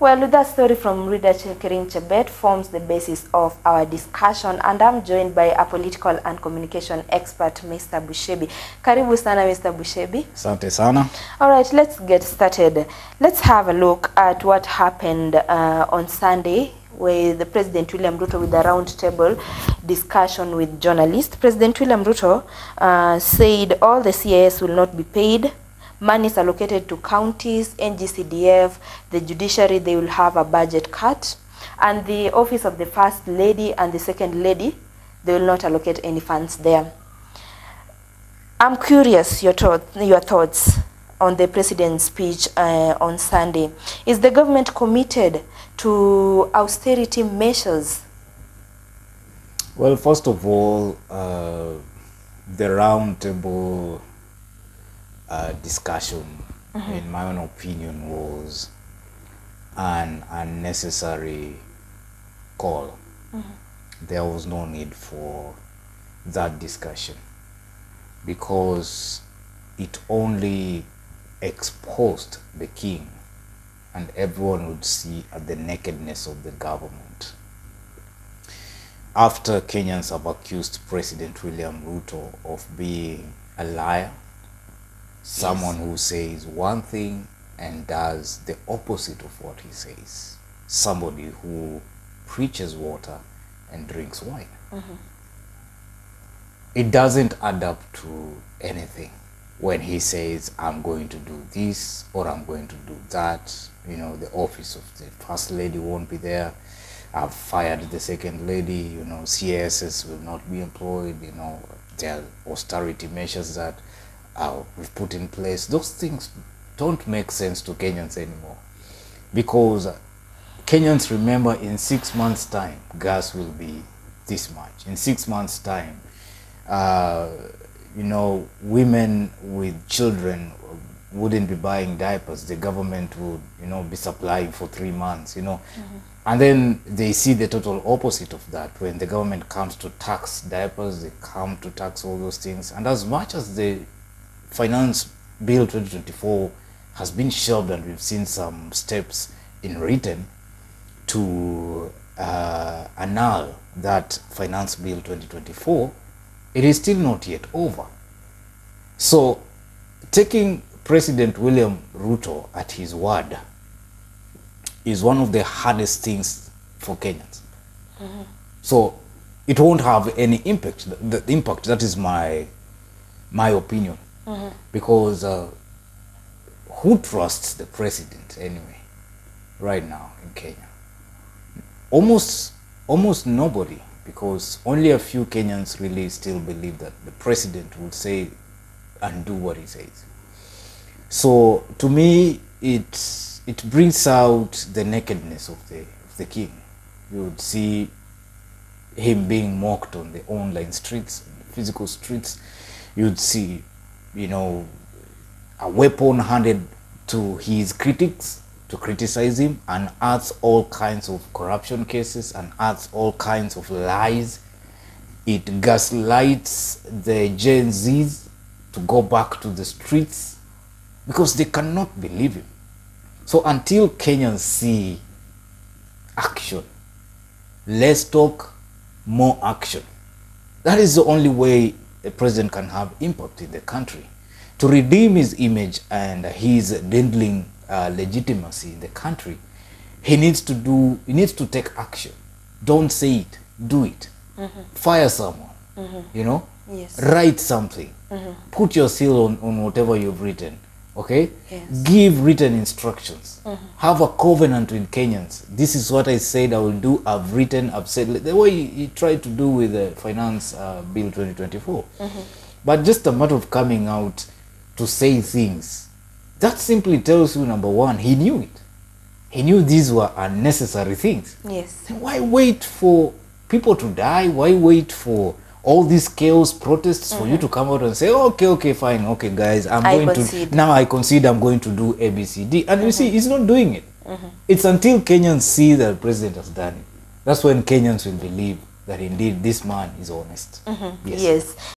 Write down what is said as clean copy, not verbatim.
Well, that story from Reader Chekerin Chebet forms the basis of our discussion, and I'm joined by a political and communication expert, Mr. Bushebi. Karibu sana, Mr. Bushebi. Asante sana. All right, let's get started. Let's have a look at what happened on Sunday with the President William Ruto with a roundtable discussion with journalists. President William Ruto said all the CAS will not be paid. Money is allocated to counties, NGCDF, the judiciary, they will have a budget cut. And the office of the First Lady and the Second Lady, they will not allocate any funds there. I'm curious your thoughts on the President's speech on Sunday. Is the government committed to austerity measures? Well, first of all, the roundtable discussion, in my own opinion, was an unnecessary call. There was no need for that discussion because it only exposed the king, and everyone would see the nakedness of the government. After Kenyans have accused President William Ruto of being a liar, someone who says one thing and does the opposite of what he says, somebody who preaches water and drinks wine. It doesn't add up to anything when he says, I'm going to do this or I'm going to do that. You know, the office of the First Lady won't be there. I've fired the Second Lady. You know, CSS will not be employed. You know, there are austerity measures that we've put in place. Those things don't make sense to Kenyans anymore, because Kenyans remember in 6 months' time, gas will be this much. In 6 months' time, you know, women with children wouldn't be buying diapers. The government would, you know, be supplying for 3 months, you know. And then they see the total opposite of that. When the government comes to tax diapers, they come to tax all those things. And as much as the Finance Bill 2024 has been shelved, and we've seen some steps in written to annul that Finance Bill 2024, it is still not yet over. So taking President William Ruto at his word is one of the hardest things for Kenyans. So it won't have any impact. The impact, that is my opinion. Because who trusts the president anyway right now in Kenya? Almost nobody, because only a few Kenyans really still believe that the president will say and do what he says. So to me, it brings out the nakedness of the king. You would see him being mocked on the online streets, the physical streets. You'd see, you know, a weapon handed to his critics to criticize him, and adds all kinds of corruption cases and adds all kinds of lies. It gaslights the Gen Zs to go back to the streets because they cannot believe him. So until Kenyans see action, less talk, more action, that is the only way the president can have impact in the country. To redeem his image and his dwindling legitimacy in the country, he needs to take action. Don't say it, do it. Fire someone, you know, write something, put your seal on whatever you've written, okay? Give written instructions, have a covenant with Kenyans. This is what I said I will do, I've written, I've said, the way he tried to do with the Finance Bill 2024. But just a matter of coming out to say things, that simply tells you, number one, he knew it. He knew these were unnecessary things. Then why wait for people to die? Why wait for all these chaos protests for you to come out and say, okay, fine, okay, guys, now I concede I'm going to do ABCD. And you see, he's not doing it. It's until Kenyans see that the president has done it. That's when Kenyans will believe that indeed this man is honest. Yes.